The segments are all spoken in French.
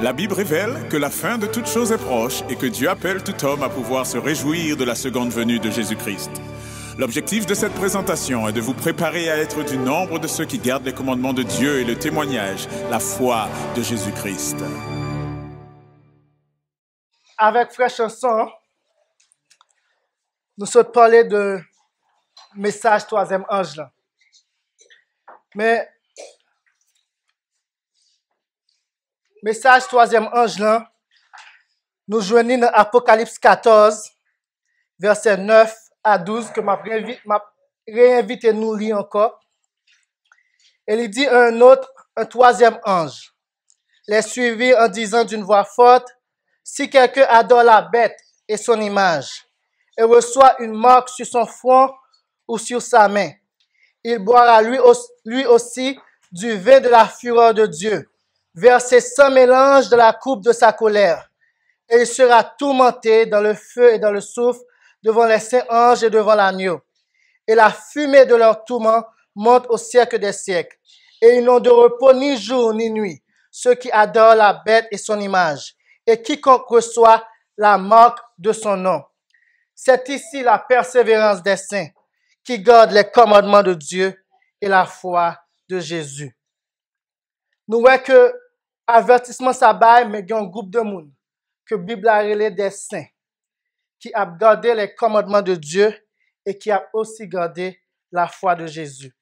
La Bible révèle que la fin de toute chose est proche et que Dieu appelle tout homme à pouvoir se réjouir de la seconde venue de Jésus-Christ. L'objectif de cette présentation est de vous préparer à être du nombre de ceux qui gardent les commandements de Dieu et le témoignage, la foi de Jésus-Christ. Avec Frère Chanson, nous sommes parlé de message troisième ange là. Mais message troisième ange là, nous joignons dans Apocalypse 14, verset 9 à 12, que m'a réinvité nous lire encore. Et il dit un troisième ange les suivit en disant d'une voix forte: si quelqu'un adore la bête et son image, et reçoit une marque sur son front ou sur sa main, il boira lui aussi du vin de la fureur de Dieu, versé sans mélange de la coupe de sa colère. Et il sera tourmenté dans le feu et dans le soufre devant les saints anges et devant l'agneau. Et la fumée de leur tourment monte au siècle des siècles. Et ils n'ont de repos ni jour ni nuit, ceux qui adorent la bête et son image, et quiconque reçoit la marque de son nom. C'est ici la persévérance des saints, qui gardent les commandements de Dieu et la foi de Jésus. Nous voyons que avertissement ça baille, mais il y a un groupe de monde que la Bible a relé des saints, qui a gardé les commandements de Dieu et qui a aussi gardé la foi de Jésus.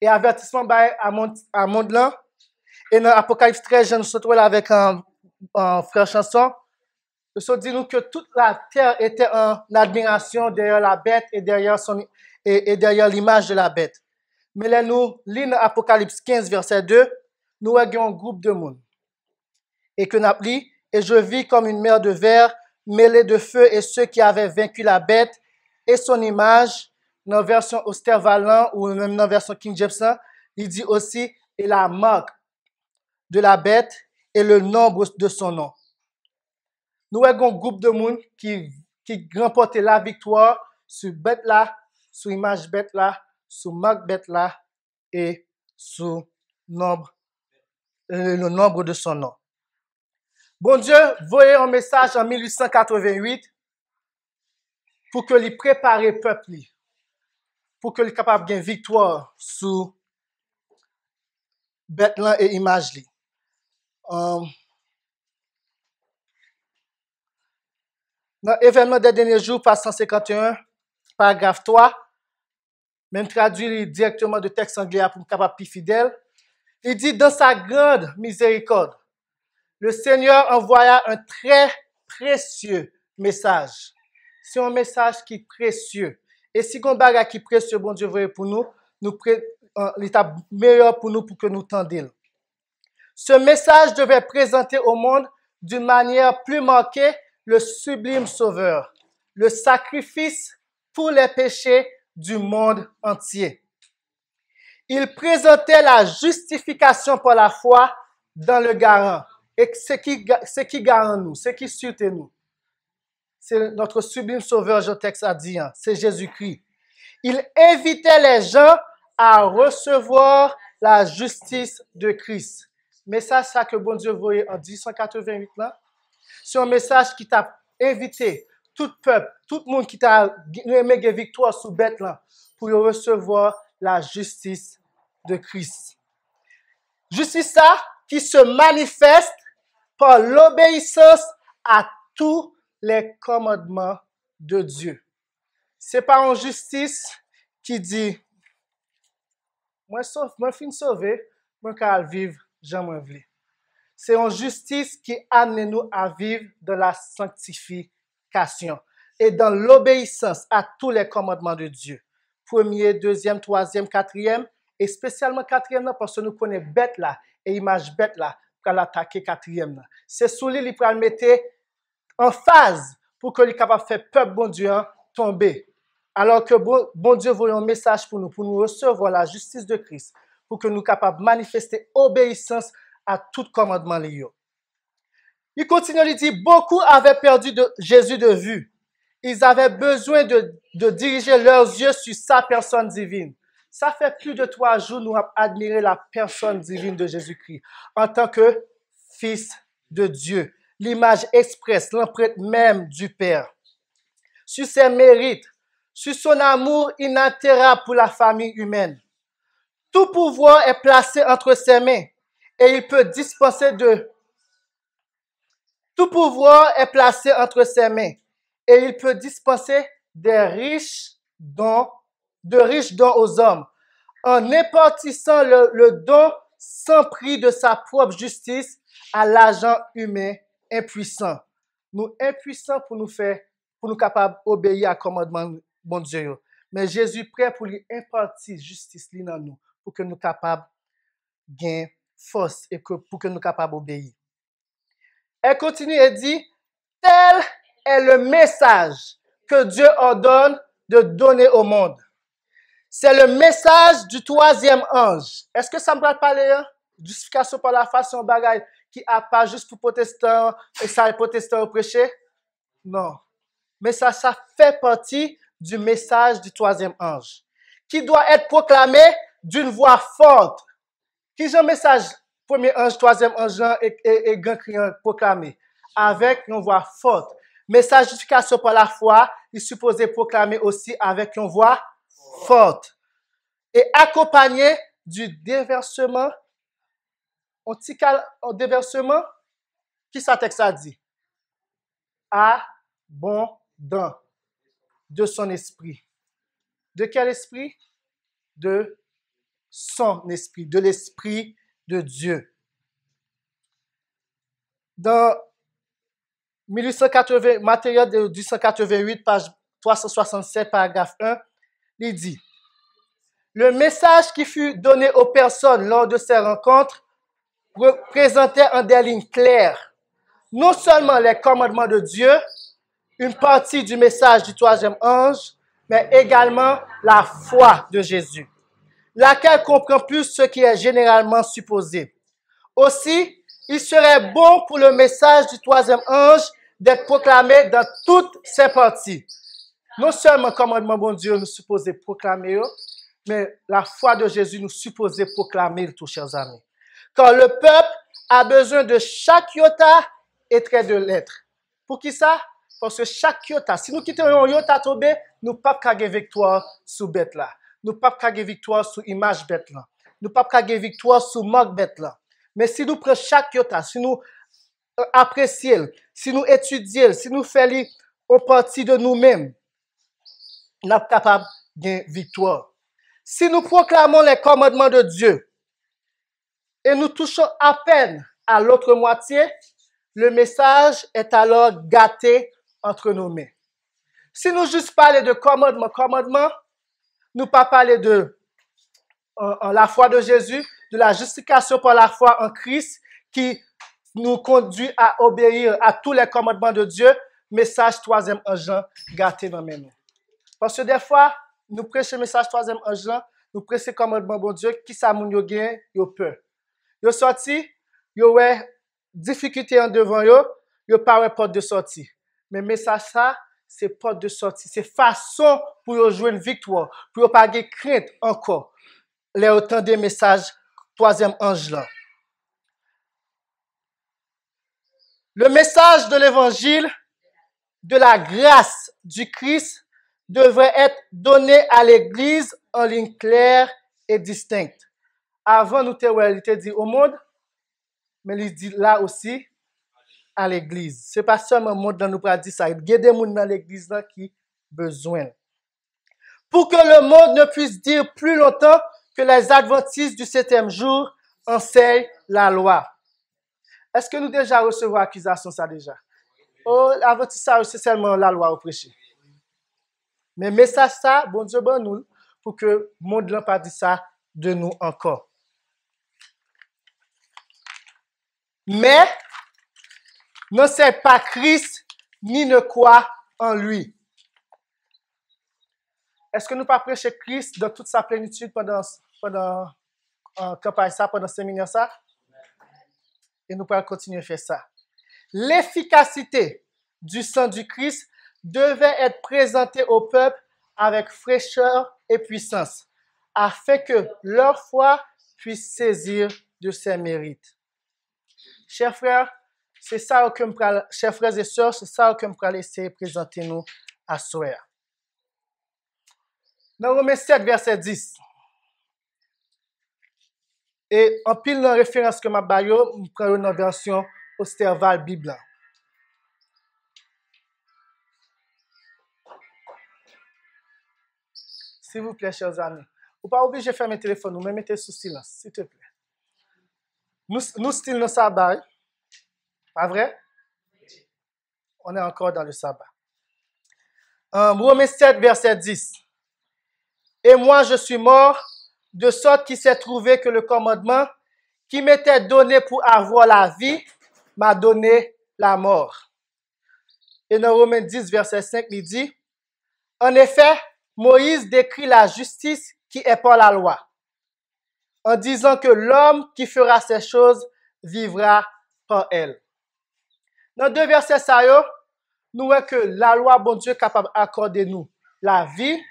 Et avertissement baille à monde là, et dans Apocalypse 13, je nous retrouve là avec un frère Chanson. Je dit nous que toute la terre était en admiration derrière la bête et derrière l'image de la bête. Mais là, nous lisons Apocalypse 15, verset 2, nous avons un groupe de monde. Et que nous appelons, et je vis comme une mer de verre mêlée de feu, et ceux qui avaient vaincu la bête et son image, dans la version Auster-Valent ou même dans la version King James, il dit aussi, et la marque de la bête et le nombre de son nom. Nous avons un groupe de monde qui remporte la victoire sur bête là, sur image bête là, sur marque bête là et sur le nombre de son nom. Bon Dieu, voyez un message en 1888 pour que lui prépare le peuple, pour que lui capable de gagner victoire sur bête là et image li. Dans l'événement des derniers jours, page 151, paragraphe 3, même traduit directement de texte anglais pour être capable plus fidèle, il dit: dans sa grande miséricorde, le Seigneur envoya un très précieux message. C'est un message qui est précieux. Et si on bagage qui est précieux, bon Dieu veut pour nous, l'état meilleur pour nous pour que nous tendions. Ce message devait présenter au monde d'une manière plus marquée le sublime Sauveur, le sacrifice pour les péchés du monde entier. Il présentait la justification par la foi dans le garant. Et ce qui garant nous, ce qui sûreté nous, c'est notre sublime Sauveur, le texte a dit, c'est Jésus-Christ. Il invitait les gens à recevoir la justice de Christ. Message ça que bon Dieu voyait en 1888 là. C'est un message qui t'a invité tout peuple, tout le monde qui t'a aimé gagner victoire sous bête là pour recevoir la justice de Christ. Justice ça qui se manifeste par l'obéissance à tous les commandements de Dieu. C'est pas une justice qui dit moi fin sauvé, moi qu'à vivre jamais voulu. C'est une justice qui amène nous à vivre dans la sanctification et dans l'obéissance à tous les commandements de Dieu. Premier, deuxième, troisième, quatrième, et spécialement quatrième parce que nous connaissons bête là et image bête là pour l'attaquer quatrième là. C'est sous lui il peut mettre en phase pour que lui capable faire peuple bon Dieu tomber. Alors que bon Dieu voulait un message pour nous recevoir la justice de Christ, pour que nous capables de manifester obéissance à tout commandement lié. Il continue, il dit, beaucoup avaient perdu Jésus de vue. Ils avaient besoin de diriger leurs yeux sur sa personne divine. Ça fait plus de 3 jours nous avons admiré la personne divine de Jésus-Christ en tant que Fils de Dieu, l'image expresse, l'empreinte même du Père. Sur ses mérites, sur son amour inaltérable pour la famille humaine. Tout pouvoir est placé entre ses mains et il peut dispenser Tout pouvoir est placé entre ses mains et il peut dispenser de riches dons aux hommes en impartissant le don sans prix de sa propre justice à l'agent humain impuissant. Nous impuissants pour nous capables d'obéir à commandement bon Dieu. Mais Jésus prêt pour lui impartir justice dans nous pour que nous capables de gagner force et pour que nous capables d'obéir. Elle continue et dit, tel est le message que Dieu ordonne de donner au monde. C'est le message du troisième ange. Est-ce que ça me va parler? Hein? Justification par la foi, c'est un bagage qui a pas juste pour protestants et ça les protestants prêcher? Non. Mais ça fait partie du message du troisième ange qui doit être proclamé d'une voix forte. Qui est le message premier ange, troisième ange et grand criant proclamé avec une voix forte. Message de justification par la foi, il est supposé proclamer aussi avec une voix forte et accompagné du déversement. Déversement, qui ça texte a dit? Abondant de son esprit. De quel esprit? De son esprit, de l'esprit de Dieu. Dans 1880, matériel de 1888, page 367, paragraphe 1, il dit, le message qui fut donné aux personnes lors de ces rencontres représentait en des lignes claires non seulement les commandements de Dieu, une partie du message du troisième ange, mais également la foi de Jésus, laquelle comprend plus ce qui est généralement supposé. Aussi, il serait bon pour le message du troisième ange d'être proclamé dans toutes ses parties. Non seulement commandement bon Dieu nous supposé proclamer, mais la foi de Jésus nous supposé proclamer, tous chers amis. Car le peuple a besoin de chaque iota et trait de lettre. Pour qui ça? Parce que chaque iota, si nous quittons un iota tombé, nous ne pouvons pas gagner victoire sous bête là. Nous ne pouvons pas gagner victoire sous image bête là. Nous ne pouvons pas gagner victoire sous marque bête là. Mais si nous prenons chaque iota, si nous apprécions, si nous étudions, si nous faisons en partie de nous-mêmes, nous sommes capables de gagner victoire. Si nous proclamons les commandements de Dieu et nous touchons à peine à l'autre moitié, le message est alors gâté entre nos mains. Si nous juste parlons de commandement, nous pas parler de la foi de Jésus, de la justification par la foi en Christ qui nous conduit à obéir à tous les commandements de Dieu, message troisième ange gâté dans mes mains. Parce que des fois, nous prêchons le message troisième ange, nous prêchons le commandement bon Dieu, qui ça moun yo gen, yo peur. Yo sorti, yo ouais difficulté en devant yo pas porte de sortie. Mais message ça, c'est porte de sortie, c'est façon pour yo jouer une victoire, pour yo pas de crainte encore. Les autant des messages troisième ange là. Le message de l'évangile de la grâce du Christ devrait être donné à l'Église en ligne claire et distincte. Avant, nous il dit au monde, mais il dit là aussi à l'Église. Ce n'est pas seulement le monde dans nous dit ça. Il y a des gens dans l'Église qui ont besoin. Pour que le monde ne puisse dire plus longtemps que les adventistes du 7e jour enseignent la loi. Est-ce que nous déjà recevons accusation ça déjà? Oh, l'adventiste ça c'est seulement la loi au prêcher. Mais message ça, bon Dieu bon nous pour que le monde n'a pas dit ça de nous encore. Mais ne sait pas Christ ni ne croit en lui. Est-ce que nous pas prêcher Christ dans toute sa plénitude pendant campagne ça, pendant séminaire ça? Et nous pourrons continuer à faire ça. L'efficacité du sang du Christ devait être présentée au peuple avec fraîcheur et puissance, afin que leur foi puisse saisir de ses mérites. Chers frères, c'est ça que chers frères et sœurs, c'est ça que je vais essayer de présenter nous à soir. Dans Romains 7, verset 10. Et en pile dans référence que ma bayo, je prends une version Osterval Bible. S'il vous plaît, chers amis. Vous pas obligé de fermer le téléphone, vous mettez sous silence, s'il te plaît. Nous style le sabbat. Pas vrai? On est encore dans le sabbat. Romains 7, verset 10. Et moi, je suis mort, de sorte qu'il s'est trouvé que le commandement qui m'était donné pour avoir la vie m'a donné la mort. Et dans Romains 10, verset 5, il dit, en effet, Moïse décrit la justice qui est par la loi, en disant que l'homme qui fera ces choses vivra par elle. Dans deux versets, nous voyons que la loi, bon Dieu, est capable d'accorder nous la vie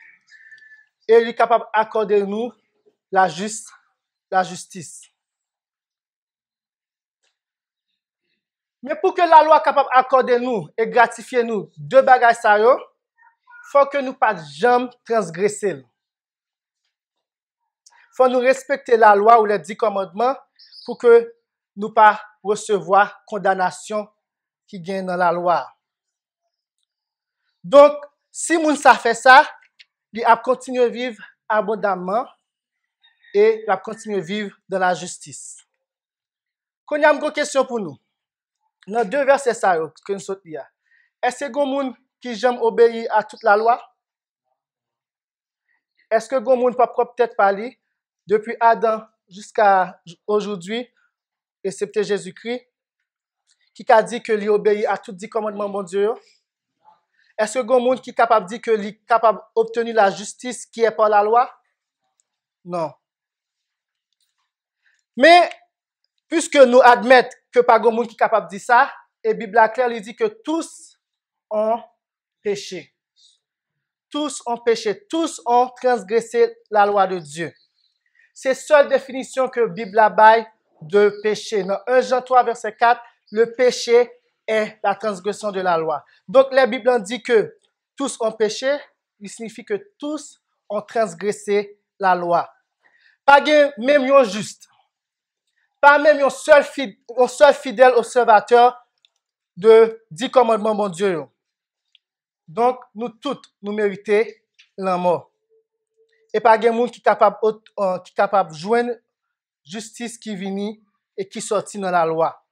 et il est capable d'accorder nous la justice. Mais pour que la loi soit capable d'accorder nous et gratifier nous deux bagages, il faut que nous ne pas jamais transgresser. Il faut nous respecter la loi ou les 10 commandements pour que nous ne pas recevoir condamnation qui gagne dans la loi. Donc, si moun sa fait ça, il a continué à vivre abondamment et il a continué à vivre dans la justice. Quand il y a une question pour nous, dans deux versets que nous sommes là, est-ce que les gens qui j'aime obéir à toute la loi? Est-ce que les gens peuvent peut-être parler depuis Adam jusqu'à aujourd'hui, excepté Jésus-Christ, qui a dit que lui obéit à tous 10 commandements de Dieu? Est-ce que les gens qui sont capables de dire que lui est capable d'obtenir la justice qui est par la loi? Non. Mais, puisque nous admettons que pas de gens qui sont capables de dire ça, et la Bible claire dit que tous ont péché. Tous ont péché, tous ont transgressé la loi de Dieu. C'est la seule définition que la Bible a de péché. Dans 1 Jean 3, verset 4, le péché est la transgression de la loi. Donc, la Bible dit que tous ont péché, il signifie que tous ont transgressé la loi. Pas même un juste, pas même un seul fidèle observateur de 10 commandements de Dieu. Donc, nous tous, nous méritons la mort. Et pas de monde qui est capable de joindre justice qui vient et qui sortit dans la loi.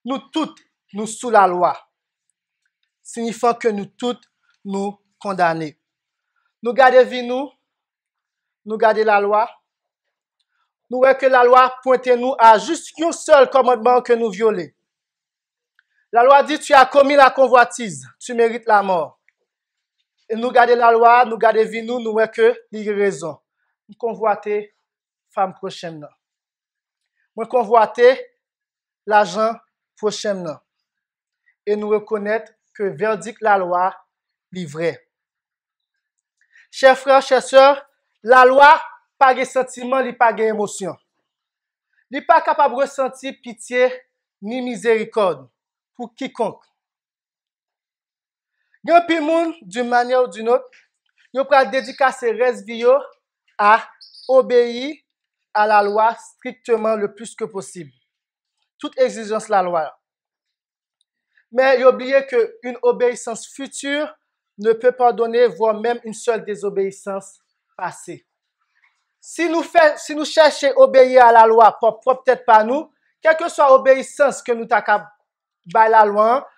Nous tous, nous sous la loi. Signifiant que nous tous, nous condamnons. Nous gardons vie, nous gardons la loi. Nous voyons que la loi pointe nous à juste un seul commandement que nous violons. La loi dit, tu as commis la convoitise, tu mérites la mort. Et nous gardons la loi, nous gardons vie, nous voyons que il y a raison. Nous convoitons femme prochaine. Nous convoitons l'argent prochaine. Et nous reconnaître que verdict la loi est vrai. Chers frères, chères sœurs, la loi pas de sentiment, il pas de émotion. Il n'est pas capable de ressentir pitié ni miséricorde pour quiconque. Il y a un peu de monde, d'une manière ou d'une autre, il peut dédier ses restes à obéir à la loi strictement le plus que possible. Toute exigence de la loi. Mais il oublie qu'une obéissance future ne peut pas donner, voire même une seule désobéissance passée. Si nous cherchons à obéir à la loi, peut-être pas nous, quelle que soit l'obéissance que nous avons à la loi,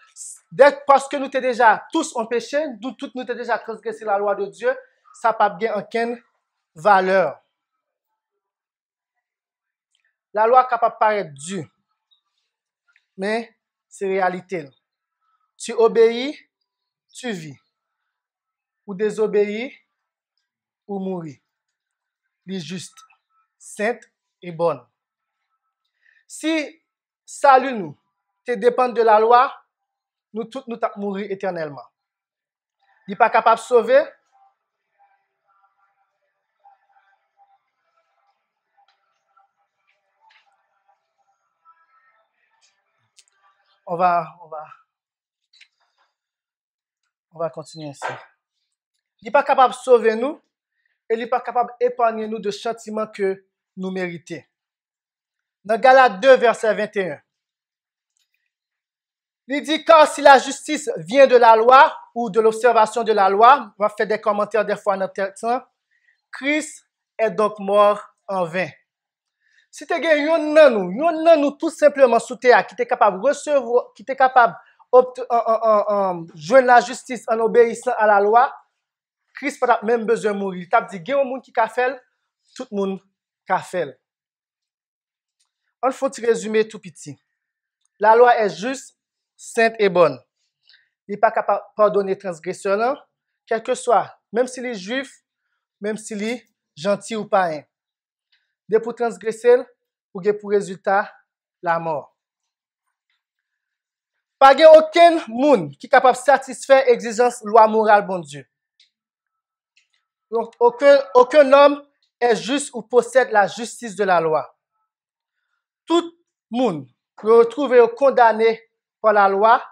parce que nous sommes déjà tous en péché, nous sommes déjà transgressé la loi de Dieu, ça n'a pas bien aucune valeur. La loi est capable de paraître dure, mais c'est réalité. Tu obéis, tu vis. Ou désobéis, ou mourir. Les juste, sainte et bonne. Si salut nous, te dépend de la loi, nous tous nous allons mourir éternellement. Il n'est pas capable de sauver. On va continuer ici. Il n'est pas capable de sauver nous et il n'est pas capable d'épargner nous de châtiments que nous méritons. Dans Galates 2, verset 21, il dit, car si la justice vient de la loi ou de l'observation de la loi, on va faire des commentaires des fois dans notre texte, Christ est donc mort en vain. Si tu as yon nan nous tout simplement sous terre qui est capable de recevoir, qui est capable de joindre la justice en obéissant à la loi, Christ n'a pas même besoin de mourir. Il t'a dit, il y a un monde qui a fait, tout le monde a fait. On faut résumer tout petit. La loi est juste, sainte et bonne. Il n'est pas capable de pardonner les transgresseurs, quel que soit, même s'il est juif, même s'il est gentil ou pas. Dès pour transgresser, ou pour résultat, la mort. Pas aucun monde qui est capable de satisfaire l'exigence loi morale bon Dieu. Donc, aucun homme est juste ou possède la justice de la loi. Tout le monde peut retrouver condamné par la loi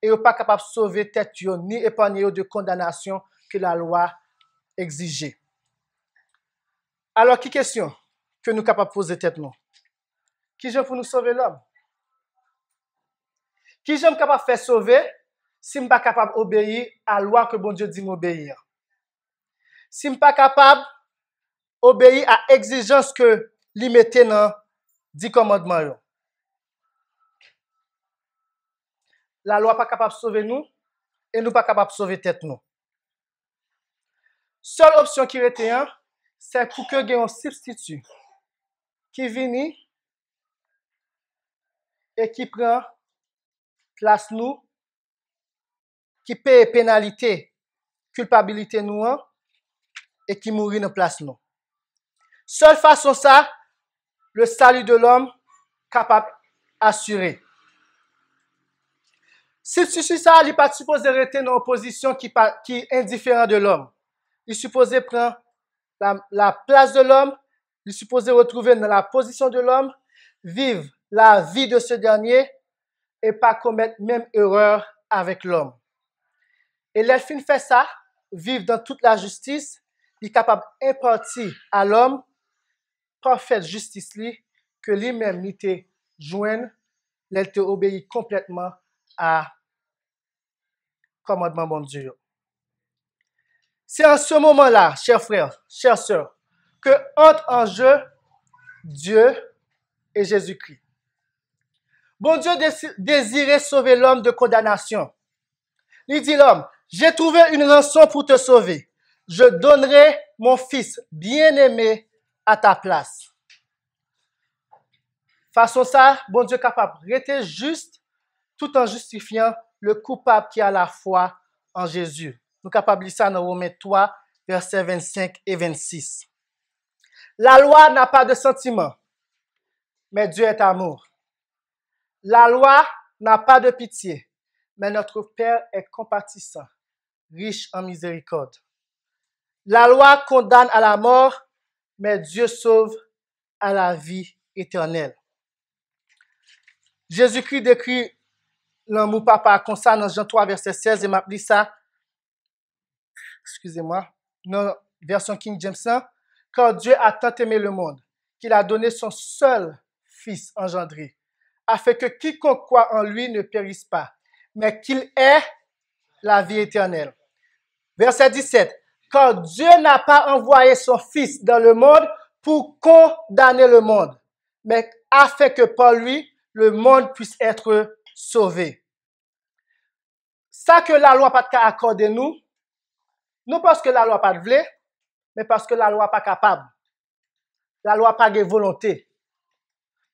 et n'est pas capable de sauver tête ni épargner de condamnation que la loi exigeait. Alors, qui question que nous sommes capables de poser tête nous? Qui j'aime pour nous sauver l'homme? Qui j'aime capable de faire sauver si je ne suis pas capable d'obéir à la loi que bon Dieu dit m'obéir? Si je ne suis pas capable d'obéir à l'exigence que lui mettait dans 10 commandements. La loi n'est pas capable de sauver nous et nous ne sommes pas capables de sauver tête nous. Seule option qui retient, c'est pour que nous ayons un substitut qui vient et qui prend place nous, qui paye pénalité, culpabilité nous, et qui mourit dans place nous. Seule façon ça, le salut de l'homme capable d'assurer. Si ça, il n'est pas supposé rester dans une position qui est indifférente de l'homme. Il est supposé prendre la place de l'homme, il est supposé retrouver dans la position de l'homme, vivre la vie de ce dernier et pas commettre même erreur avec l'homme. Et l'elfine fait ça, vivre dans toute la justice, il est capable d'impartir à l'homme parfaite justice que lui-même il te joigne, il te obéit complètement à commandement bon Dieu. C'est en ce moment-là, chers frères, chères sœurs, que entre en jeu Dieu et Jésus-Christ. Bon Dieu désirait sauver l'homme de condamnation. Il dit l'homme, j'ai trouvé une rançon pour te sauver. Je donnerai mon fils bien-aimé à ta place. Façon ça, bon Dieu est capable de rester juste tout en justifiant le coupable qui a la foi en Jésus. Nous sommes capables de lire ça dans Romains 3, versets 25 et 26. La loi n'a pas de sentiment, mais Dieu est amour. La loi n'a pas de pitié, mais notre Père est compatissant, riche en miséricorde. La loi condamne à la mort, mais Dieu sauve à la vie éternelle. Jésus-Christ décrit l'amour papa comme ça dans Jean 3, verset 16, et m'a dit ça, excusez-moi, dans version King James, car Dieu a tant aimé le monde, qu'il a donné son seul Fils engendré, afin que quiconque croit en lui ne périsse pas, mais qu'il ait la vie éternelle. Verset 17, car Dieu n'a pas envoyé son Fils dans le monde pour condamner le monde, mais afin que par lui, le monde puisse être sauvé. Ça que la loi n'a pas accordé nous, non parce que la loi pas de vle, mais parce que la loi pas capable. La loi pas de volonté.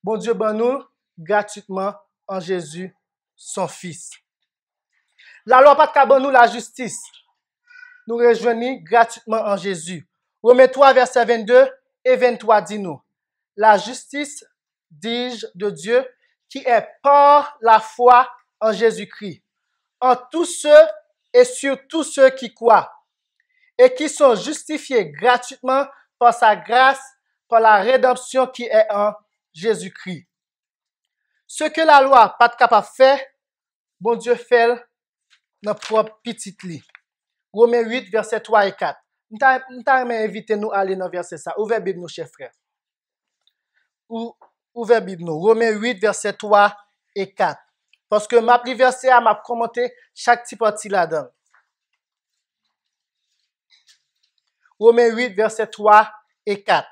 Bon Dieu ben nous gratuitement en Jésus, son Fils. La loi pas capable nous la justice. Nous rejoignons gratuitement en Jésus. Romains 3, verset 22 et 23 dit nous, la justice, dis-je, de Dieu, qui est par la foi en Jésus-Christ, en tous ceux et sur tous ceux qui croient, et qui sont justifiés gratuitement par sa grâce, par la rédemption qui est en Jésus-Christ. Ce que la loi n'est pas capable de faire, bon Dieu fait dans propre petite li. Romains 8, verset 3 et 4. Nous t'avons invité nous à aller dans verset ça. Ouvrez Bible nous, chers frères. Ouvrez Bible nous. Romains 8, verset 3 et 4. Parce que m'a pris verset à m'a commenté chaque petit parti là-dedans. Romains 8, verset 3 et 4.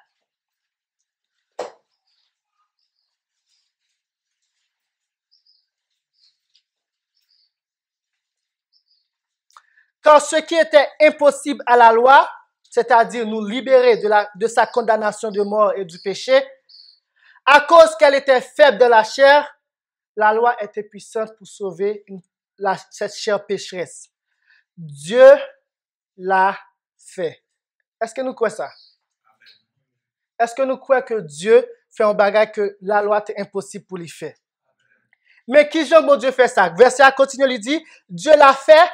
Car ce qui était impossible à la loi, c'est-à-dire nous libérer de sa condamnation de mort et du péché, à cause qu'elle était faible de la chair, la loi était puissante pour sauver cette chair pécheresse. Dieu l'a fait. Est-ce que nous croyons ça? Est-ce que nous croyons que Dieu fait un bagage que la loi est impossible pour lui faire? Mais qui Jean bon Dieu fait ça? Verset à continue, il dit, Dieu l'a fait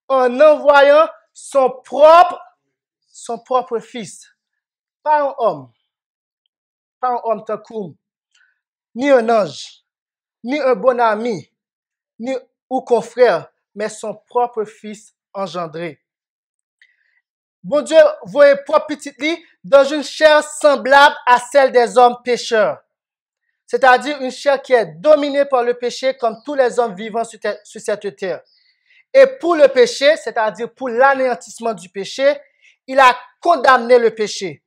en envoyant son propre fils. Pas un homme tant qu'homme, ni un ange, ni un bon ami, ni ou confrère, mais son propre fils engendré. Bon Dieu voyait propre petit lit dans une chair semblable à celle des hommes pécheurs. C'est-à-dire une chair qui est dominée par le péché comme tous les hommes vivant sur cette terre. Et pour le péché, c'est-à-dire pour l'anéantissement du péché, il a condamné le péché.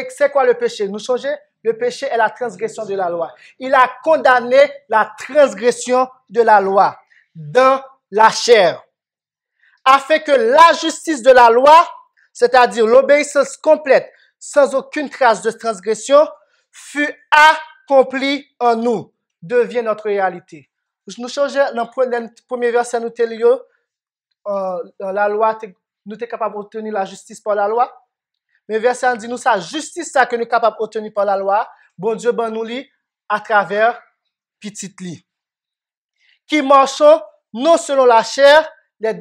C'est quoi le péché? Nous changeons? Le péché est la transgression de la loi. Il a condamné la transgression de la loi dans la chair. Afin que la justice de la loi, c'est-à-dire l'obéissance complète, sans aucune trace de transgression, fut accomplie en nous, devient notre réalité. Nous changeons dans le premier verset, nous télions, dans la loi, nous sommes capables d'obtenir la justice par la loi. Mais verset dit nous ça, justice ça que nous sommes capables d'obtenir par la loi, bon Dieu ben nous lit à travers petite lit. Qui marchons non selon la chair, les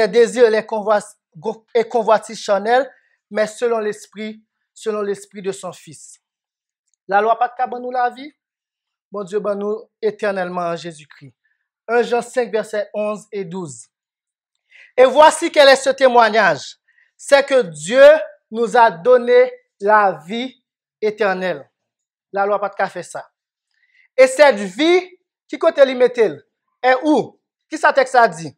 désirs et les convoitises charnelles, mais selon l'esprit de son Fils. La loi pas de cabane nous la vie, bon Dieu ben nous éternellement en Jésus-Christ. 1 Jean 5, verset 11 et 12. Et voici quel est ce témoignage. C'est que Dieu nous a donné la vie éternelle. La loi pas de faire ça. Et cette vie, qui côté li mettez-le? Et où? Qui ça texte a dit?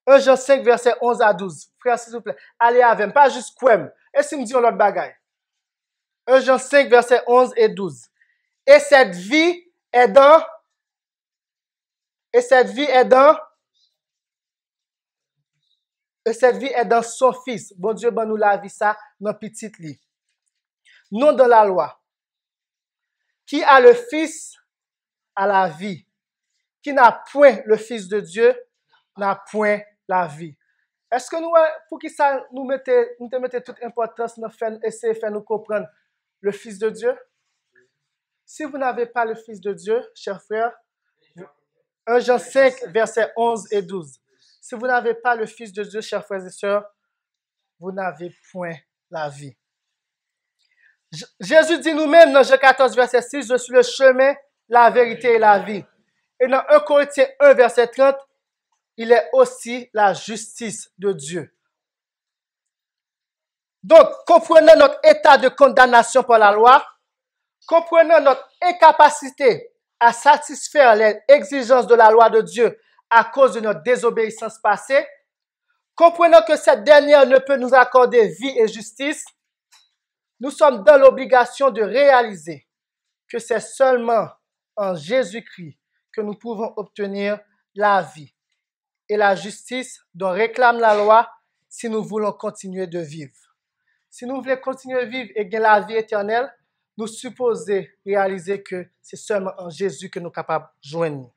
1 Jean 5, verset 11 à 12. Frère, s'il vous plaît, allez avec, pas juste quoi. Et si me dit l'autre bagaille? 1 Jean 5, verset 11 et 12. Et cette vie est dans son Fils. Bon Dieu, ben nous la vie ça dans petite lit. Non dans la loi. Qui a le Fils a la vie. Qui n'a point le Fils de Dieu n'a point la vie. Est-ce que nous, pour qui ça nous mettez toute importance, nous essayer de faire nous comprendre le Fils de Dieu? Si vous n'avez pas le Fils de Dieu, chers frères, 1 Jean 5, versets 11 et 12. Si vous n'avez pas le Fils de Dieu, chers frères et sœurs, vous n'avez point la vie. Jésus dit nous-mêmes dans Jean 14, verset 6, je suis le chemin, la vérité et la vie. Et dans 1 Corinthiens 1, verset 30, il est aussi la justice de Dieu. Donc, comprenant notre état de condamnation par la loi, comprenant notre incapacité à satisfaire les exigences de la loi de Dieu à cause de notre désobéissance passée, comprenant que cette dernière ne peut nous accorder vie et justice, nous sommes dans l'obligation de réaliser que c'est seulement en Jésus-Christ que nous pouvons obtenir la vie et la justice dont réclame la loi si nous voulons continuer de vivre. Si nous voulons continuer de vivre et gagner la vie éternelle, nous supposons réaliser que c'est seulement en Jésus que nous sommes capables de joindre.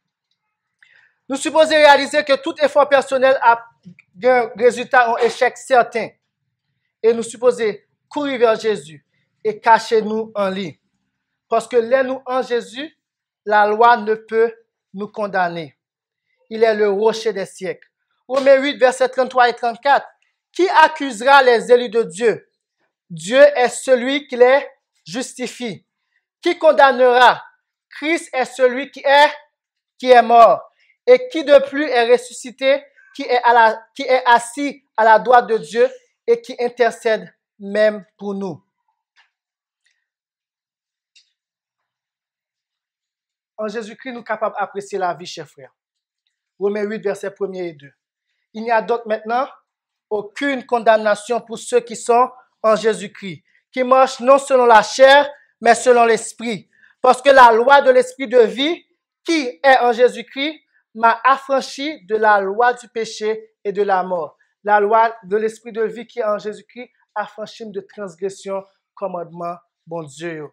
Nous supposons réaliser que tout effort personnel a un résultat en échec certain. Et nous supposons courir vers Jésus et cacher nous en lui. Parce que là, nous en Jésus, la loi ne peut nous condamner. Il est le rocher des siècles. Romains 8, versets 33 et 34. Qui accusera les élus de Dieu? Dieu est celui qui les justifie. Qui condamnera? Christ est celui qui est mort. et qui de plus est ressuscité, qui est assis à la droite de Dieu et qui intercède même pour nous. En Jésus-Christ, nous sommes capables d'apprécier la vie, chers frères. Romains 8, versets 1 et 2. Il n'y a donc maintenant aucune condamnation pour ceux qui sont en Jésus-Christ, qui marchent non selon la chair, mais selon l'esprit. Parce que la loi de l'esprit de vie, qui est en Jésus-Christ, m'a affranchi de la loi du péché et de la mort. La loi de l'esprit de vie qui est en Jésus-Christ affranchit de transgression, commandement, bon Dieu.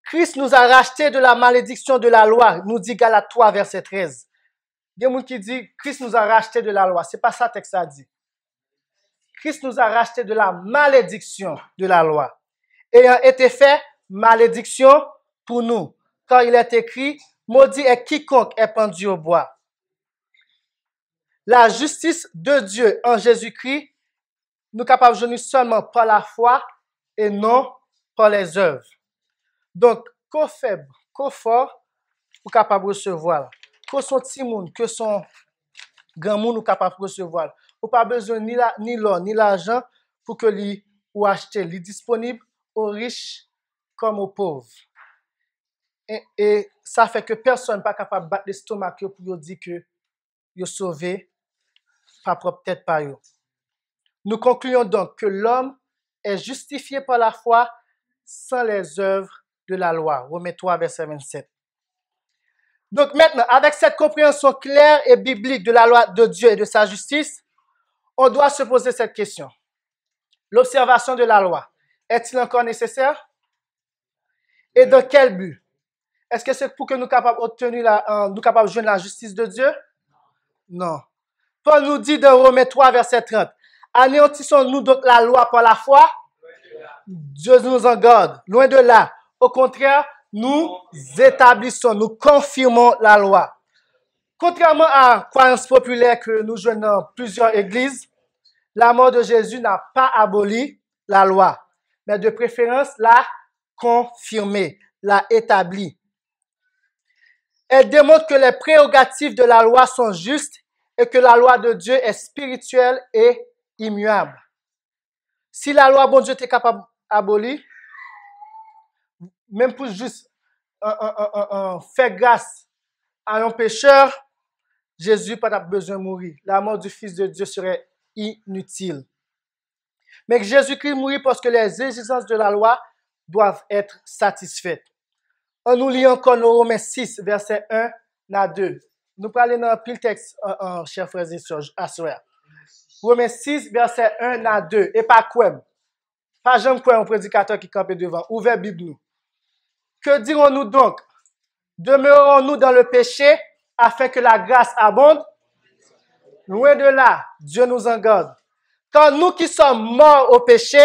Christ nous a rachetés de la malédiction de la loi, nous dit Galates 3, verset 13. Il y a des gens qui disent Christ nous a rachetés de la loi. Ce n'est pas ça que le texte a dit. Christ nous a rachetés de la malédiction de la loi. Ayant été fait malédiction pour nous. Quand il est écrit, maudit est quiconque est pendu au bois. La justice de Dieu en Jésus-Christ, nous sommes capables de venir seulement par la foi et non par les œuvres. Donc, qu'au faible, qu'au fort, nous sommes capables de recevoir. Que son petit monde, que son grand monde, nous sommes capables de recevoir. Nous n'avons pas besoin ni l'or, ni l'argent pour que lui ou acheter. Il est disponible aux riches comme aux pauvres. Et ça fait que personne n'est pas capable de battre l'estomac pour dire que il est sauvé, pas peut-être pas eux. Nous concluons donc que l'homme est justifié par la foi sans les œuvres de la loi. Romains 3, verset 27. Donc maintenant, avec cette compréhension claire et biblique de la loi de Dieu et de sa justice, on doit se poser cette question. L'observation de la loi, est-il encore nécessaire? Et dans quel but? Est-ce que c'est pour que nous capables de joindre la justice de Dieu? Non. Paul nous dit dans Romains 3, verset 30, anéantissons-nous donc la loi par la foi? Dieu nous en garde. Loin de là. Au contraire, nous établissons, nous confirmons la loi. Contrairement à la croyance populaire que nous joignons dans plusieurs églises, la mort de Jésus n'a pas aboli la loi, mais de préférence l'a confirmée, l'a établie. Elle démontre que les prérogatives de la loi sont justes et que la loi de Dieu est spirituelle et immuable. Si la loi, bon Dieu, était capable d'abolir, même pour juste faire grâce à un pécheur, Jésus n'a pas besoin de mourir. La mort du Fils de Dieu serait inutile. Mais Jésus-Christ mourit parce que les exigences de la loi doivent être satisfaites. On nous lit encore dans Romains 6, verset 1 à 2. Nous parlons dans le texte, chers frères et sœurs, à soir. Romains 6, verset 1 à 2. Et pas quoi? Pas jamais quoi un prédicateur qui campe devant. Ouvrez Bible nous. Que dirons-nous donc? Demeurons-nous dans le péché afin que la grâce abonde? Loin de là, Dieu nous en garde. Quand nous qui sommes morts au péché,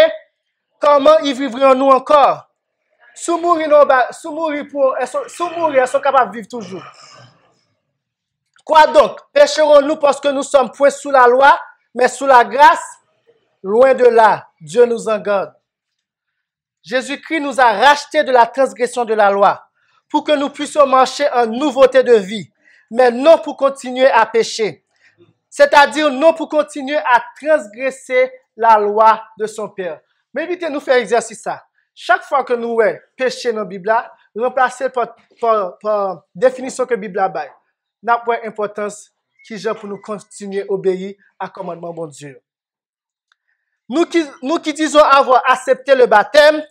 comment y vivrions-nous encore? Sous mourir, elles sont capables de vivre toujours. Quoi donc? Pécherons-nous parce que nous sommes point sous la loi, mais sous la grâce? Loin de là, Dieu nous en garde. Jésus-Christ nous a rachetés de la transgression de la loi pour que nous puissions marcher en nouveauté de vie, mais non pour continuer à pécher. C'est-à-dire non pour continuer à transgresser la loi de son Père. Mais évitez de nous faire exercice ça. Chaque fois que nous péchons dans la Bible, remplacer par définition que la Bible a. N'a pas d'importance qui j'ai pour nous continuer à obéir à commandement bon Dieu. Nous qui disons avoir accepté le baptême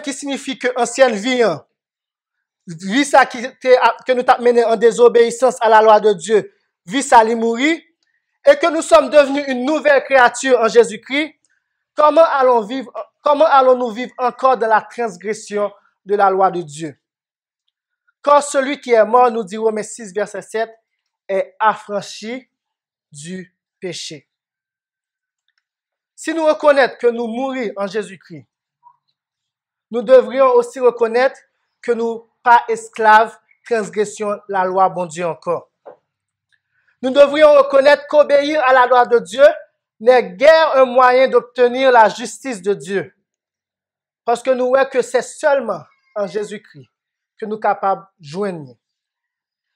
qui signifie que ancienne vie ça que nous avons mené en désobéissance à la loi de Dieu, vie ça lui mourir, et que nous sommes devenus une nouvelle créature en Jésus-Christ, comment allons-nous vivre encore dans la transgression de la loi de Dieu? Car celui qui est mort, nous dit Romains 6, verset 7, est affranchi du péché. Si nous reconnaissons que nous mourons en Jésus-Christ, nous devrions aussi reconnaître que nous pas esclaves, transgression la loi, bon Dieu encore. Nous devrions reconnaître qu'obéir à la loi de Dieu n'est guère un moyen d'obtenir la justice de Dieu. Parce que nous voyons que c'est seulement en Jésus-Christ que nous sommes capables de joindre.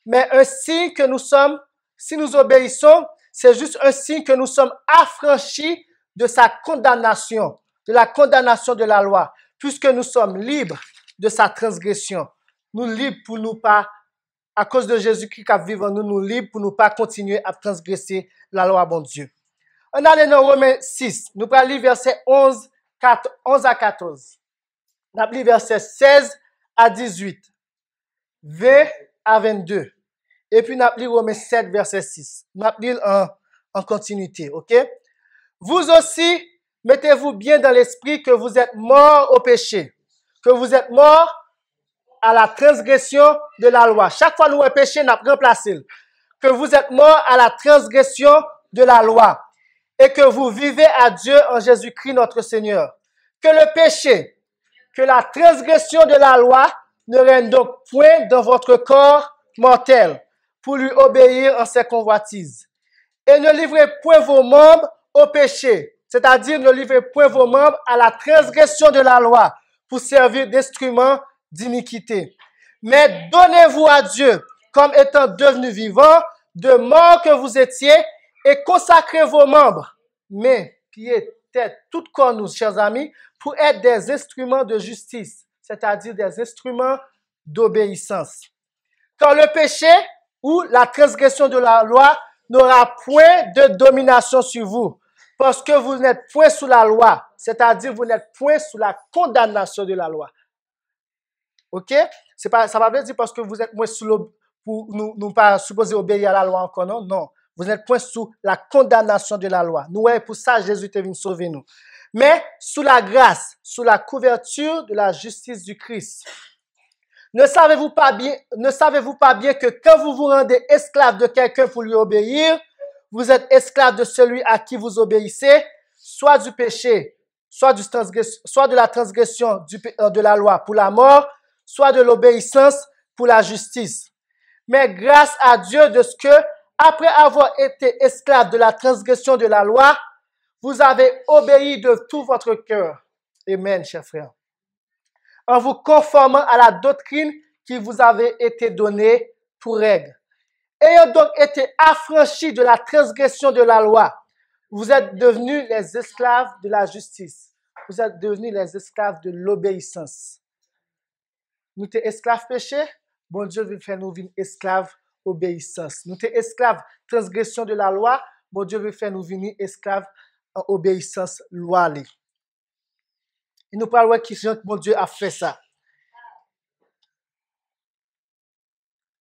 mais un signe que nous sommes, si nous obéissons, c'est juste un signe que nous sommes affranchis de sa condamnation, de la condamnation de la loi, puisque nous sommes libres de sa transgression. Nous libres pour nous pas, à cause de Jésus-Christ qui vit en nous, nous libres pour nous pas continuer à transgresser la loi, bon Dieu. On allait dans Romains 6, nous allons lire verset 11 à 14. On allons lire verset 16 à 18, 20 à 22. Et puis, on allons lire Romains 7, verset 6. On allons lire en continuité, ok? Vous aussi, mettez-vous bien dans l'esprit que vous êtes morts au péché, que vous êtes morts à la transgression de la loi. Chaque fois que nous avons péché, nous avons remplacé. Que vous êtes morts à la transgression de la loi et que vous vivez à Dieu en Jésus-Christ notre Seigneur. Que le péché, que la transgression de la loi ne règne donc point dans votre corps mortel pour lui obéir en ses convoitises. Et ne livrez point vos membres au péché, c'est-à-dire ne livrez point vos membres à la transgression de la loi pour servir d'instruments d'iniquité. Mais donnez-vous à Dieu comme étant devenus vivants, de mort que vous étiez, et consacrez vos membres, mains, pieds, tête, tout corps, nous, chers amis, pour être des instruments de justice, c'est-à-dire des instruments d'obéissance. Car le péché ou la transgression de la loi n'aura point de domination sur vous, parce que vous n'êtes point sous la loi, c'est-à-dire vous n'êtes point sous la condamnation de la loi. Ok? Ça ne veut pas dire parce que vous êtes moins sous le, pour nous pas supposer obéir à la loi encore, non? Non. Vous n'êtes point sous la condamnation de la loi. Nous, pour ça, Jésus est venu sauver nous. Mais sous la grâce, sous la couverture de la justice du Christ. Ne savez-vous pas bien que quand vous vous rendez esclave de quelqu'un pour lui obéir, vous êtes esclave de celui à qui vous obéissez, soit du péché, soit de la transgression de la loi pour la mort, soit de l'obéissance pour la justice. Mais grâce à Dieu de ce que, après avoir été esclave de la transgression de la loi, vous avez obéi de tout votre cœur. Amen, chers frères. En vous conformant à la doctrine qui vous avait été donnée pour règle. Ayant donc été affranchis de la transgression de la loi, vous êtes devenus les esclaves de la justice. Vous êtes devenus les esclaves de l'obéissance. Nous sommes esclaves péché, bon Dieu veut faire nous venir esclaves obéissance. Nous sommes esclaves transgression de la loi, bon Dieu veut faire nous venir esclaves en obéissance loi. Et nous parlons qui bon Dieu a fait ça.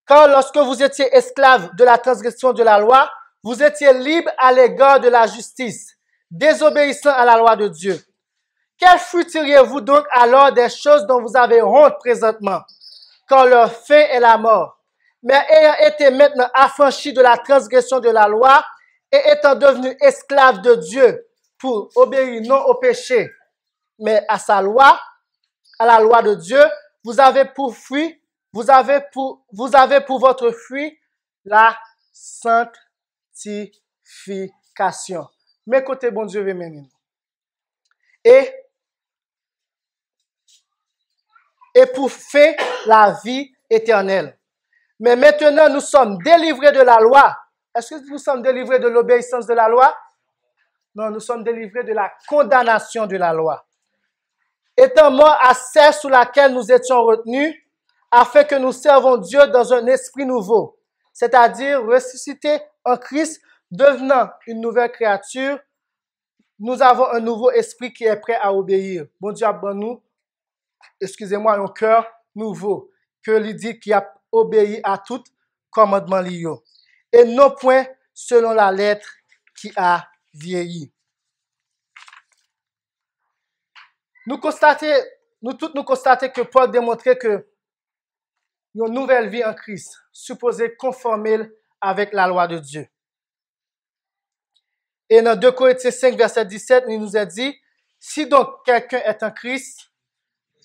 Car lorsque vous étiez esclaves de la transgression de la loi, vous étiez libres à l'égard de la justice, désobéissant à la loi de Dieu. Quel fruit tiriez-vous donc alors des choses dont vous avez honte présentement, quand leur fin est la mort? Mais ayant été maintenant affranchis de la transgression de la loi et étant devenus esclaves de Dieu pour obéir non au péché, mais à sa loi, à la loi de Dieu, vous avez pour votre fruit la sanctification. Mais côté bon Dieu, et pour fin la vie éternelle. Mais maintenant, nous sommes délivrés de la loi. Est-ce que nous sommes délivrés de l'obéissance de la loi? Non, nous sommes délivrés de la condamnation de la loi. Étant morts à celle sous laquelle nous étions retenus, afin que nous servons Dieu dans un esprit nouveau, c'est-à-dire ressuscité en Christ, devenant une nouvelle créature, nous avons un nouveau esprit qui est prêt à obéir. Bon Dieu a donné nous, un cœur nouveau, que lui dit qui a obéi à tout commandement lié. Et non point selon la lettre qui a vieilli. Nous constatons que Paul démontrait que une nouvelle vie en Christ, supposée conformer avec la loi de Dieu. Et dans 2 Corinthiens 5, verset 17, il nous a dit, si donc quelqu'un est en Christ,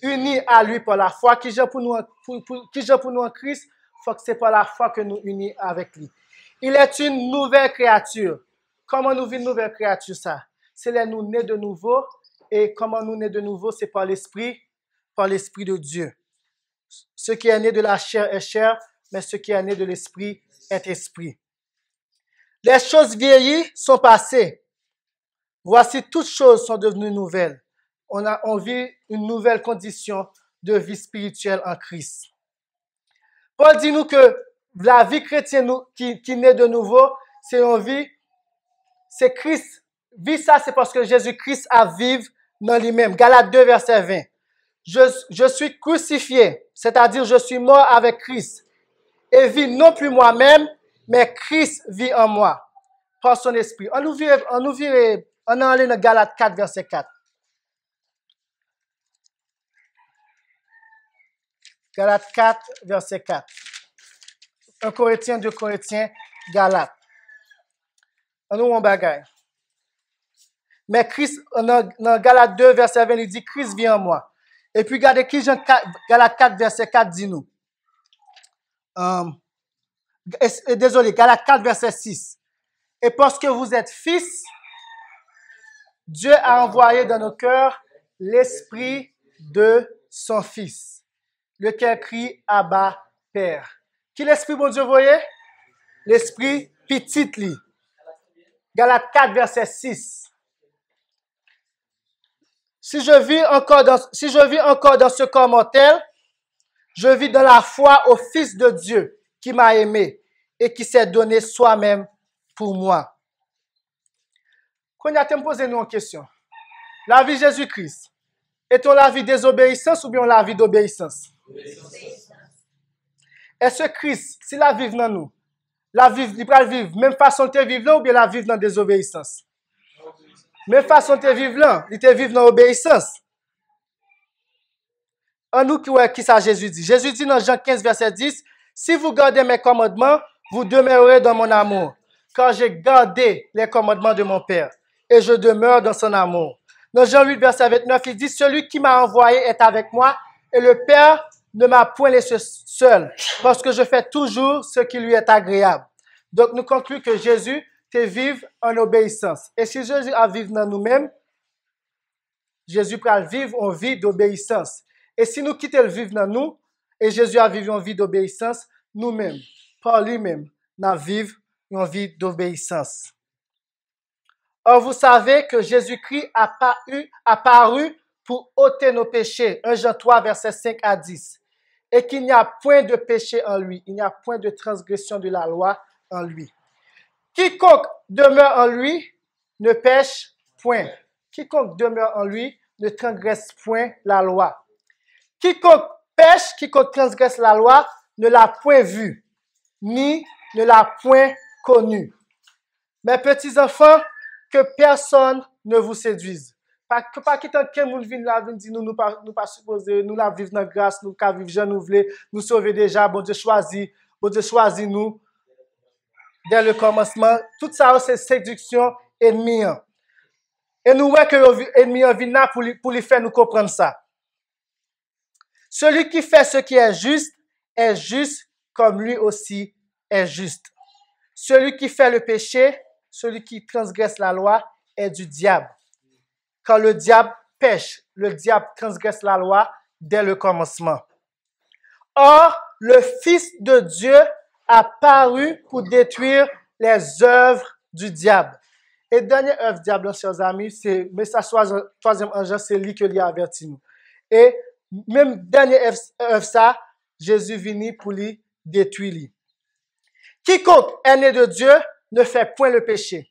uni à lui par la foi, qui j'ai pour nous en Christ, il faut que c'est par la foi que nous unis avec lui. Il est une nouvelle créature. Comment nous vivons une nouvelle créature, ça? C'est là nous nés de nouveau. Et comment nous nés de nouveau? C'est par l'Esprit de Dieu. Ce qui est né de la chair est chair, mais ce qui est né de l'esprit est esprit. Les choses vieillies sont passées. Voici, toutes choses sont devenues nouvelles. On vit une nouvelle condition de vie spirituelle en Christ. Paul dit nous que la vie chrétienne qui naît de nouveau, c'est une vie, c'est Christ. Vie ça, c'est parce que Jésus-Christ a vécu dans lui-même. Galates 2, verset 20. Je suis crucifié, c'est-à-dire je suis mort avec Christ. Et vis non plus moi-même, mais Christ vit en moi, par son esprit. On allait dans Galates 4, verset 4. Galates 4, verset 4. 1 Corinthiens, 2 Corinthiens, Galates. On nous on bagaille. Mais Christ, dans Galates 2, verset 20, il dit Christ vit en moi. Et puis regardez qui Galates 4, verset 4 dit nous. Désolé, Galates 4, verset 6. Et parce que vous êtes fils, Dieu a envoyé dans nos cœurs l'esprit de son fils, lequel crie Abba, Père. Qui l'esprit, bon Dieu, voyez? L'esprit petit li. Galates 4, verset 6. Si je vis encore dans ce corps mortel, je vis dans la foi au Fils de Dieu qui m'a aimé et qui s'est donné soi-même pour moi. Quand on me pose une question, la vie de Jésus-Christ, est-on la vie de désobéissance ou bien la vie d'obéissance? Est-ce que Christ, s'il la vive dans nous, il va vivre même façon de vivre là ou bien la vivre dans désobéissance? Même façon de vivre là, il te vivre dans l'obéissance. En nous, qui ça Jésus dit? Jésus dit dans Jean 15, verset 10, si vous gardez mes commandements, vous demeurerez dans mon amour, car j'ai gardé les commandements de mon Père, et je demeure dans son amour. Dans Jean 8, verset 29, il dit, celui qui m'a envoyé est avec moi, et le Père ne m'a point laissé seul, parce que je fais toujours ce qui lui est agréable. Donc, nous concluons que Jésus te vive en obéissance. Et si Jésus a vécu dans nous-mêmes, Jésus peut vivre en vie d'obéissance. Et si nous quittons le vivre dans nous, et Jésus a vécu en vie d'obéissance, nous-mêmes, par lui-même, nous vivons en vie d'obéissance. Or, vous savez que Jésus-Christ a paru pour ôter nos péchés. 1 Jean 3, verset 5 à 10. Et qu'il n'y a point de péché en lui. Il n'y a point de transgression de la loi en lui. Quiconque demeure en lui ne pêche point. Quiconque demeure en lui ne transgresse point la loi. Quiconque pêche, quiconque transgresse la loi, ne l'a point vu, ni ne l'a point connu. Mes petits enfants, que personne ne vous séduise. Pas quitter quelqu'un qui vient là, dit nous pas supposer, nous la vivre dans grâce, nous qu'à vivre, je nous voulons, nous sauver déjà, bon Dieu choisit nous. Dès le commencement, tout ça, c'est séduction ennemie. Et nous voyons que l'ennemi vient là pour lui faire nous comprendre ça. Celui qui fait ce qui est juste comme lui aussi est juste. Celui qui fait le péché, celui qui transgresse la loi, est du diable. Quand le diable pêche, le diable transgresse la loi dès le commencement. Or, le Fils de Dieu a paru pour détruire les œuvres du diable. Et dernière œuvre du diable, chers amis, c'est message 3e ange, c'est lui que lui a averti nous. Et même dernière œuvre ça, Jésus venu pour lui détruire lui. Quiconque est né de Dieu ne fait point le péché.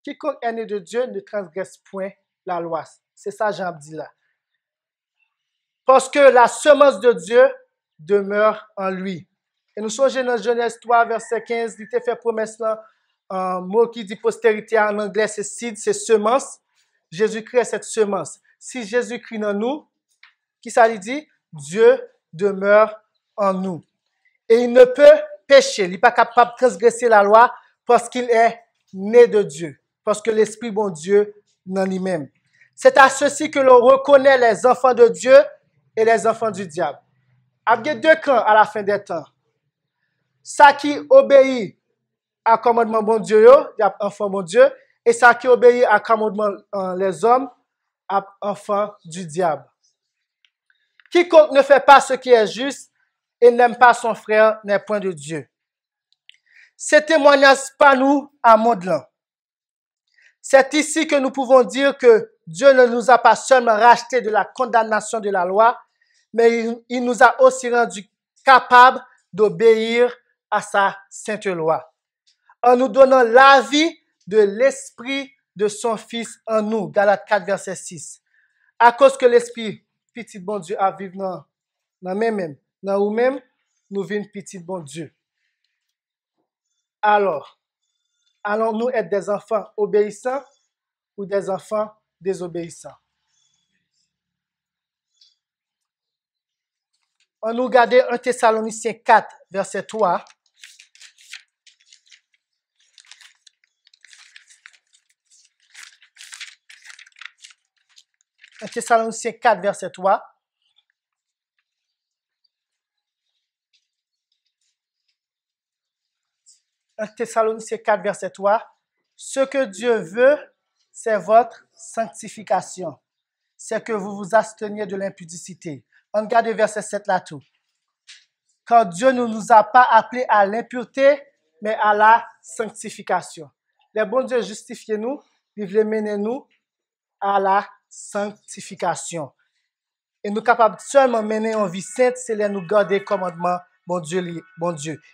Quiconque est né de Dieu ne transgresse point la loi. C'est ça Jean dit là. Parce que la semence de Dieu demeure en lui. Et nous sommes dans Genèse 3, verset 15, il te fait promesse là, un mot qui dit postérité en anglais, c'est seed, c'est semence. Jésus-Christ est cette semence. Si Jésus-Christ en nous, qui ça lui dit? Dieu demeure en nous. Et il ne peut pécher, il n'est pas capable de transgresser la loi parce qu'il est né de Dieu, parce que l'Esprit bon Dieu dans lui-même. C'est à ceci que l'on reconnaît les enfants de Dieu et les enfants du diable. Il y a deux camps à la fin des temps. Ça qui obéit à commandement bon Dieu, il y a enfant bon Dieu, et ça qui obéit à commandement les hommes, enfant du diable. Quiconque ne fait pas ce qui est juste et n'aime pas son frère n'est point de Dieu. Ce témoignage pas nous à Modelan. C'est ici que nous pouvons dire que Dieu ne nous a pas seulement rachetés de la condamnation de la loi, mais il nous a aussi rendus capables d'obéir à sa sainte loi, en nous donnant la vie de l'Esprit de son Fils en nous. Galates 4, verset 6. À cause que l'Esprit, petit bon Dieu, a vécu dans nous-mêmes, nous vîmes petit bon Dieu. Alors, allons-nous être des enfants obéissants ou des enfants désobéissants? On nous regarde 1 Thessaloniciens 4, verset 3. Un Thessaloniciens 4, verset 3. Un Thessaloniciens 4, verset 3. Ce que Dieu veut, c'est votre sanctification. C'est que vous vous absteniez de l'impudicité. On regarde verset 7 là tout. Car Dieu ne nous a pas appelés à l'impureté, mais à la sanctification. Le bon Dieu justifie nous, il veut mener nous à la sanctification. Et nous sommes capables seulement de mener une vie sainte, c'est de nous garder commandement, bon Dieu.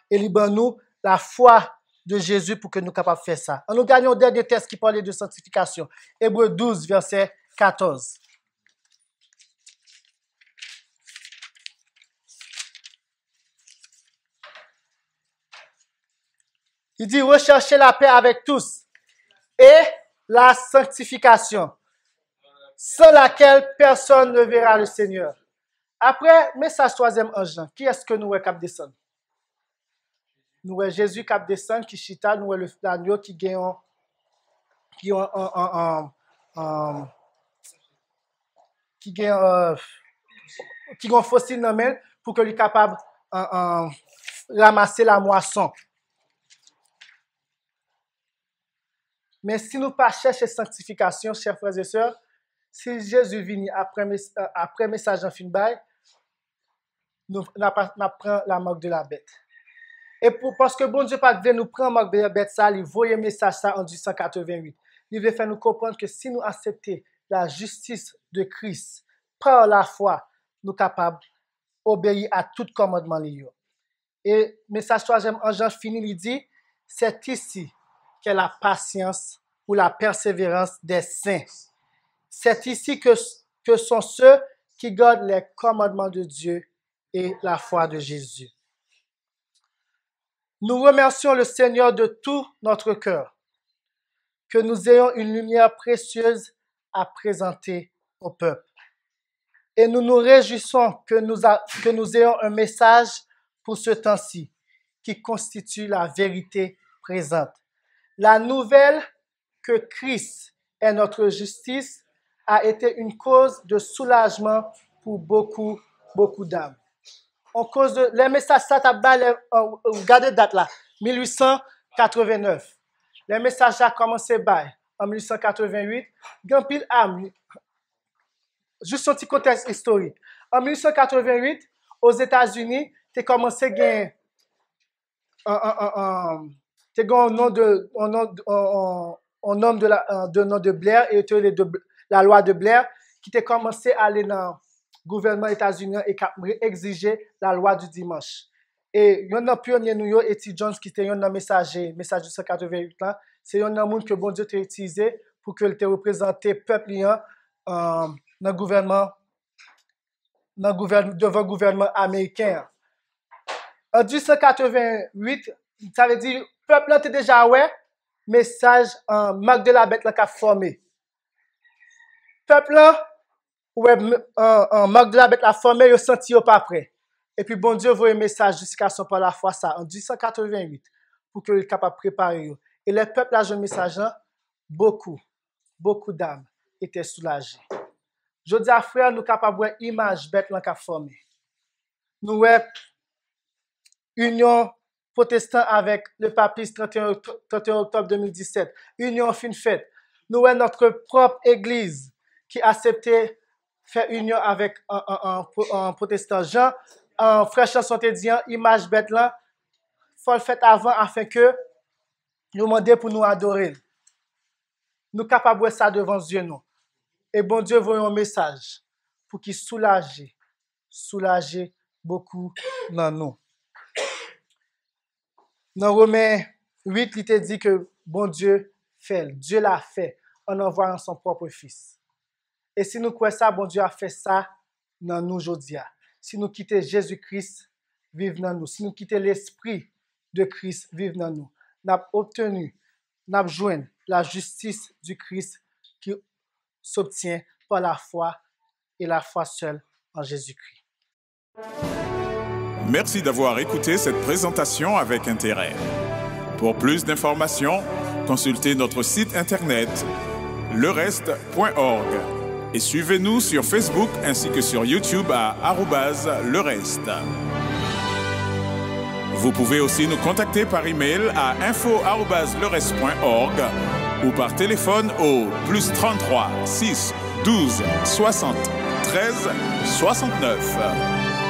Et libère-nous la foi de Jésus pour que nous soyons capables de faire ça. On nous gagnons le dernier texte qui parlait de sanctification. Hébreux 12, verset 14. Il dit, recherchez la paix avec tous et la sanctification, sans laquelle personne ne verra le Seigneur. Après, message 3e ange, qui est-ce que nous voyons cap descendre? Nous voyons Jésus cap descendre, qui chita, nous voyons l'agneau qui gagne un fossile dans main pour que lui capable ramasser la moisson. Mais si nous pas chercher sanctification, chers frères et sœurs, si Jésus vient après message en fin de bail, nous prenons la marque de la bête. Et parce que bon Dieu pas veut nous prendre la marque de la bête, ça, il voyait message ça en 1888. Il veut faire nous comprendre que si nous acceptons la justice de Christ par la foi, nous sommes capables d'obéir à tout commandement. Et message 3e en Jean fini, il dit, c'est ici qu'est la patience ou la persévérance des saints. C'est ici que sont ceux qui gardent les commandements de Dieu et la foi de Jésus. Nous remercions le Seigneur de tout notre cœur, que nous ayons une lumière précieuse à présenter au peuple. Et nous nous réjouissons que nous ayons un message pour ce temps-ci, qui constitue la vérité présente. La nouvelle que Christ est notre justice a été une cause de soulagement pour beaucoup d'âmes. En cause de les messages ça regardez date là 1889. Les messages a commencé en 1888, grand pile âme. Juste un petit contexte historique. En 1888, aux États-Unis, tu commencé à gagner un nom de Blair et la loi de Blair qui t'a commencé à aller dans le gouvernement états-unien et qui a exigé la loi du dimanche. Et il y a un pionnier New York, E.T. Jones, qui était un message 188 là, c'est un monde que bon Dieu t'a utilisé pour que te représenté peuple dans le gouvernement devant le gouvernement américain. En 1888, ça veut dire peuple là était déjà message en marque de la bête là qu'a formé. Peuple là en marque de la bête la formé, yo senti yo pas prêt. Et puis bon Dieu voit un message jusqu'à son par la foi ça en 1888 pour que il capable préparer yo. Et les peuples là j'ai un message là, beaucoup d'âmes étaient soulagées. Je dis à frère nous capable voir image bête là qu'a formé. Nous ouais union protestant avec le papisme 31 octobre 2017. Union fin faite. Nous avons notre propre église qui a accepté faire union avec un protestant Jean frère chanson te dit, image bête là, faut le faire avant afin que nous demander pour nous adorer. Nous capables de ça devant Dieu nous. Et bon Dieu voyons un message pour qu'il soulage beaucoup dans nous. Dans Romains 8, il te dit que bon Dieu fait, Dieu l'a fait en envoyant son propre fils. Et si nous croyons ça, bon Dieu a fait ça dans nous aujourd'hui. Si nous quittons Jésus-Christ, vive dans nous. Si nous quittons l'esprit de Christ, vive dans nous. Nous avons obtenu, nous avons joint la justice du Christ qui s'obtient par la foi et la foi seule en Jésus-Christ. Merci d'avoir écouté cette présentation avec intérêt. Pour plus d'informations, consultez notre site internet lereste.org et suivez-nous sur Facebook ainsi que sur YouTube à @lereste. Vous pouvez aussi nous contacter par email à info@lereste.org ou par téléphone au +33 6 12 60 13 69.